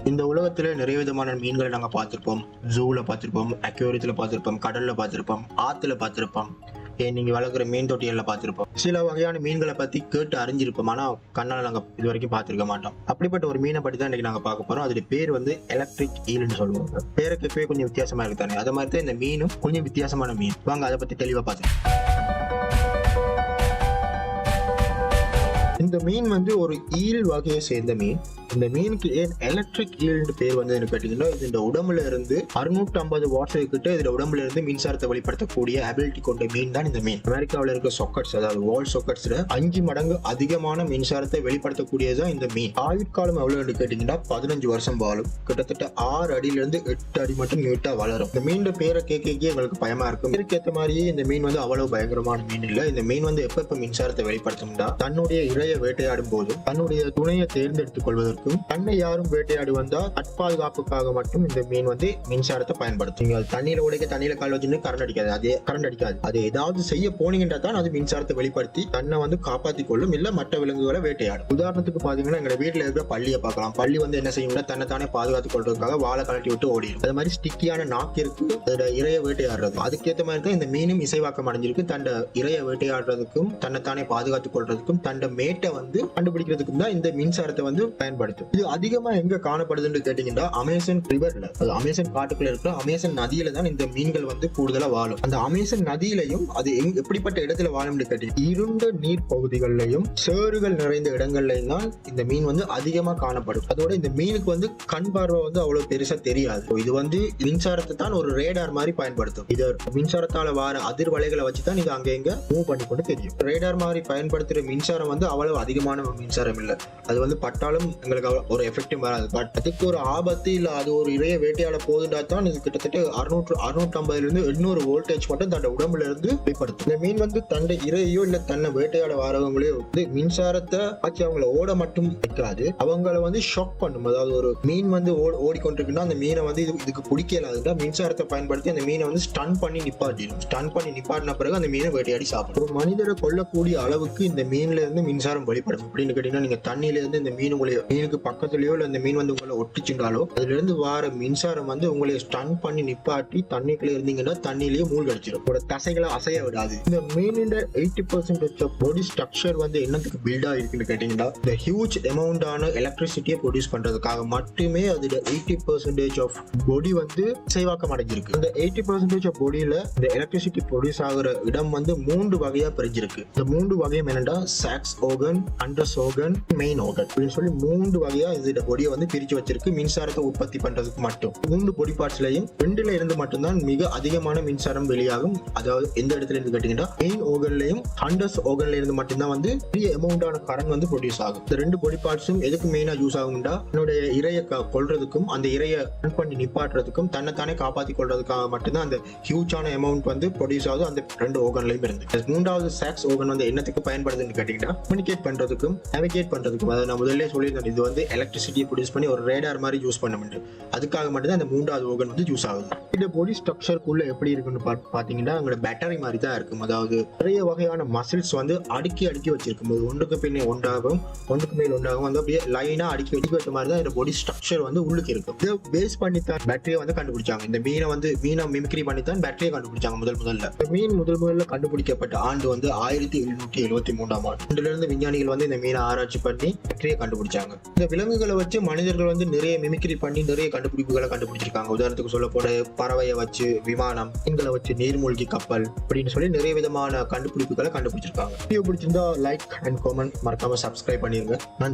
இந்த உலகத்துல நிறைய விதமான மீன்களை நாங்க பார்த்திருப்போம். ஜூல பார்த்திருப்போம், அக்வேரியத்துல பார்த்திருப்போம், கடல்ல பார்த்திருப்போம், ஆத்துல பார்த்திருப்போம், நீங்க வளர்க்குற மீன் தொட்டியல்ல பார்த்திருப்போம். சில வகையான மீன்களை பத்தி கேட்டு அறிஞ்சிருப்போம், ஆனா கண்ணால நாங்க இது வரைக்கும் பார்த்திருக்க மாட்டோம். அப்படிப்பட்ட ஒரு மீனை பத்தி தான் இன்னைக்கு நாங்க பார்க்க போறோம். அதோட பேர் வந்து எலக்ட்ரிக் ஈல்னு சொல்லுவாங்க. பேரை கேட்கவே கொஞ்சம் வித்தியாசமா இருக்கு தானே, அது மாதிரி தான் இந்த மீனும் கொஞ்சம் வித்தியாசமான மீன். வாங்க அதை பத்தி தெளிவா பார்த்துக்கலாம். இந்த மீன் வந்து ஒரு ஈல் வகையை சேர்ந்த மீன். இந்த மீனுக்கு ஏன் எலக்ட்ரிக் ஈல்னு பேர் வந்து கேட்டீங்கன்னா, இது இந்த உடம்புல இருந்து 650 வாட்ஸ் கிட்ட இதுல உடம்புல இருந்து மின்சாரத்தை வெளிப்படுத்தக்கூடிய அபிலிட்டி கொண்ட மீன் தான் இந்த மீன். அமெரிக்காவில் இருக்க சாக்கெட்ஸ், அதாவது வால் சாக்கெட்ஸ்ல 5 மடங்கு அதிகமான மின்சாரத்தை வெளிப்படுத்தக்கூடியதான் இந்த மீன். ஆயுட்காலம் எவ்வளவு கேட்டீங்கன்னா 15 வருஷம் வாழும். கிட்டத்தட்ட 6 அடியில இருந்து 8 அடி மட்டும் நீட்டா வளரும். இந்த மீன் பேரை கேட்க எங்களுக்கு பயமா இருக்கும். இதுக்கேற்ற மாதிரியே இந்த மீன் வந்து அவ்வளவு பயங்கரமான மீன் இல்ல. இந்த மீன் வந்து எப்ப மின்சாரத்தை வெளிப்படுத்தும்னா, தன்னுடைய இரையை வேட்டையாடும் போதும், தன்னுடைய துணையை தேர்ந்தெடுத்துக் கொள்வதற்கும், தன்னை யாரும் வேட்டையாடி வந்தா தற்பாதுகாப்புக்காக மட்டும் இந்த மீன் வந்து மின்சாரத்தை பயன்படுத்தும். தண்ணியில உடைக்க தண்ணியில கால் வச்சுன்னு கரண்ட் அடிக்காது. அது ஏதாவது செய்ய போனீங்கன்னா தான் அது மின்சாரத்தை வெளிப்படுத்தி தன்னை வந்து காப்பாற்றிக் கொள்ளும், இல்ல மற்ற விலங்குகளை வேட்டையாடும். உதாரணத்துக்கு பாத்தீங்கன்னா, எங்க வீட்டுல இருக்கிற பள்ளியை பார்க்கலாம். பள்ளி வந்து என்ன செய்யும்னா, தன்னை தானே பாதுகாத்துக் கொள்றதுக்காக வாழை கழட்டி விட்டு ஓடிடும். அது மாதிரி ஸ்டிக்கியான நாக்கு இருக்கு, அதோட இரையை வேட்டையாடுறது. அதுக்கேற்ற மாதிரி தான் இந்த மீனும் இசைவாக்கம் அடைஞ்சிருக்கு. தன் இரையை வேட்டையாடுறதுக்கும், தன்னைத்தானே பாதுகாத்துக் கொள்றதுக்கும், தன் மேட்டை வந்து கண்டுபிடிக்கிறதுக்கும் தான் இந்த மின்சாரத்தை வந்து பயன்படுத்தும். இது அதிகமா எங்க காணப்படுதுன்னு கேட்டீங்கன்னா, அமேசான் ரிவர்ல, அது அமேசான் காட்டுக்குள்ள இருக்கிற அமேசான் நதியில தான் இந்த மீன்கள் வந்து கூடுதலா வாழும். அந்த அமேசான் நதியிலையும் அது எப்படிப்பட்ட இடத்துல வாழும்னு கேட்டீங்கன்னா, இருண்ட நீர் பகுதிகளிலையும் சேறுகள் நிறைந்த இடங்கள்லயும் தான் இந்த மீன் வந்து அதிகமா காணப்படும். அதோட இந்த மீனுக்கு வந்து கண் பார்வை வந்து அவ்வளவு பெருசா தெரியாது. இது வந்து மின்சாரத்தை தான் ஒரு ரேடார் மாதிரி பயன்படுத்தும். இது மின்சாரத்தால வர அதிர்வலைகளை வச்சுதான் இது அங்க எங்க மூவ் பண்ணி கொண்டு தெரியும். ரேடார் மாதிரி பயன்படுத்துற மின்சாரம் வந்து அவ்வளவு அதிகமான மின்சாரம் இல்லை. அது வந்து பட்டாலும் எங்களுக்கு ஒரு எஃபெக்டும் வராது. பட் அதுக்கு ஒரு ஆபத்து இல்ல, அது ஒரு இரைய வேட்டையாட போதுண்டா தான் இது கிட்டத்தட்ட 650 இருந்து 800 வோல்டேஜ் மட்டும் தன் உடம்புல இருந்து வெளிப்படுத்தும். இந்த மீன் வந்து தன்னை இரையோ இல்ல தன்னை வேட்டையாட வரவங்களே வந்து மின்சாரத்தை ஆச்சு அவங்களை ஓட மட்டும் வைக்காது, அவங்களை வந்து ஷாக் பண்ணும். அதாவது ஒரு மீன் வந்து ஓடிக்கொண்டிருக்குன்னா அந்த மீனை வந்து இதுக்கு பிடிக்கலாதுன்னா மின்சாரத்தை பயன்படுத்தி அந்த மீனை வந்து ஸ்டன் பண்ணி நிப்பாட்டிடும். ஸ்டன் பண்ணி நிப்பாட்டின பிறகு அந்த மீனை வேட்டையாடி சாப்பிடும். ஒரு மனிதரை கொல்லக்கூடிய அளவுக்கு இந்த மீன்ல இருந்து மின்சாரம் வெளிப்படும். அப்படின்னு கேட்டீங்கன்னா, நீங்க தண்ணியில இருந்து இந்த மீனுக்கு பக்கத்துலயோ இல்ல இந்த மீன் வந்து உங்களை ஒட்டிச்சுட்டாலோ அதுல இருந்து வார மின்சாரம் வந்து உங்களை ஸ்டன் பண்ணி நிப்பாட்டி தண்ணிக்குள்ள இருந்தீங்கன்னா தண்ணியிலேயே மூழ்கடிச்சிடும். உங்களோட தசைகளை அசைய விடாது. இந்த மீனோட 80% ஆஃப் பாடி ஸ்ட்ரக்சர் வந்து என்னத்துக்கு பில்ட் ஆயிருக்குன்னு கேட்டீங்கன்னா, இந்த ஹியூஜ் அமௌண்டான எலக்ட்ரிசிட்டியை ப்ரொடியூஸ் பண்றதுக்காக மட்டுமே அதோட 80% ஆஃப் பாடி வந்து இசைவாக்கம் அடைஞ்சிருக்கு. இந்த 80% ஆஃப் பாடியில இந்த எலக்ட்ரிசிட்டி ப்ரொடியூஸ் ஆகுற இடம் வந்து 3 வகையா பிரிஞ்சிருக்கு. இந்த 3 வகையும் என்னன்னா, சாக்ஸ் ஆர்கன், அண்டர்ஸ் ஆர்கன், மெயின் ஆர்கன் அப்படின்னு சொல்லி 3 வகையா இதோட பொடியை வந்து பிரிச்சு வச்சிருக்கு. மின்சாரத்தை உற்பத்தி பண்றதுக்கு மட்டும் 3 பொடி பார்ட்ஸ்லயும் 2ல இருந்து மட்டும்தான் மிக அதிகமான மின்சாரம் வெளியாகும். அதாவது எந்த இடத்துல இருந்து கேட்டீங்கன்னா, மெயின் ஆர்கன்லயும் அண்டர்ஸ் ஆர்கன்ல இருந்து மட்டும்தான் வந்து பெரிய அமௌண்டான கரண்ட் வந்து ப்ரொடியூஸ் ஆகும். இந்த 2 பொடி பார்ட்ஸும் எதுக்கு மெயினா யூஸ் ஆகும்னா, என்னுடைய இரையை கொள்றதுக்கும் அந்த இரையை ரன் பண்ணி நிப்பாட்டுறதுக்கும் தன்னைத்தானே காப்பாற்றி கொள்றதுக்காக மட்டும்தான் அந்த ஹியூஜான அமௌண்ட் வந்து ப்ரொடியூஸ் ஆகுது அந்த 2 ஆர்கன்லயும் இருந்து. 3வது சாக்ஸ் ஆர்கன் வந்து என்னத்துக்கு பயன்படுதுன்னு கேட்டீங்கன்னா, கம்யூனிகேட் பண்றதுக்கும் நேவிகேட் பண்றதுக்கும். அதை நான் முதல்ல சொல்லியிருந்தேன், இது வந்து எலக்ட்ரிசிட்டியை ப்ரொடியூஸ் பண்ணி ஒரு ரேடார் மாதிரி யூஸ் பண்ண முடியும். அதுக்காக மட்டும்தான் இந்த 3வது ஆர்கன் வந்து யூஸ் ஆகுது. இந்த பாடி ஸ்ட்ரக்சருக்குள்ள எப்படி இருக்குன்னு பாத்தீங்கன்னா, உங்களோட பேட்டரி மாதிரி தான் இருக்கும். அதாவது நிறைய வகையான மசில்ஸ் வந்து அடுக்கி வச்சிருக்கும் போது ஒன்றுக்கு பின்னே ஒன்றாகும், ஒன்றுக்கு மேல் ஒன்றாகும் வந்து அப்படியே லைனா அடுக்கி வச்ச மாதிரி தான் இந்த பாடி ஸ்ட்ரக்சர் வந்து உள்ளுக்கு இருக்கும். இதை பேஸ் பண்ணி தான் பேட்டரியை வந்து கண்டுபிடிச்சாங்க. இந்த மீனை மிமிக்ரி பண்ணி தான் பேட்டரியை கண்டுபிடிச்சாங்க முதல்ல. மீன் முதல்ல கண்டுபிடிக்கப்பட்ட ஆண்டு வந்து 1773ஆம் ஆண்டு. இதுல இருந்து விஞ்ஞானிகள் வந்து இந்த மீனை ஆராய்ச்சி பண்ணி பேட்டரியை கண்டுபிடிச்சாங்க. இந்த விலங்குகளை வச்சு மனிதர்கள் வந்து நிறைய மிமிக்ரி பண்ணி நிறைய கண்டுபிடிப்புகளை கண்டுபிடிச்சிருக்காங்க. உதாரணத்துக்கு சொல்ல போன பறவையை வச்சு விமானம், மீன்களை வச்சு நீர்மூழ்கி கப்பல் அப்படின்னு சொல்லி நிறைய விதமான கண்டுபிடிப்புகளை கண்டுபிடிச்சிருக்காங்க. வீடியோ பிடிச்சிருந்தா லைக் அண்ட் கமெண்ட் மறக்காம சப்ஸ்கிரைப் பண்ணிருங்க. நன்றி.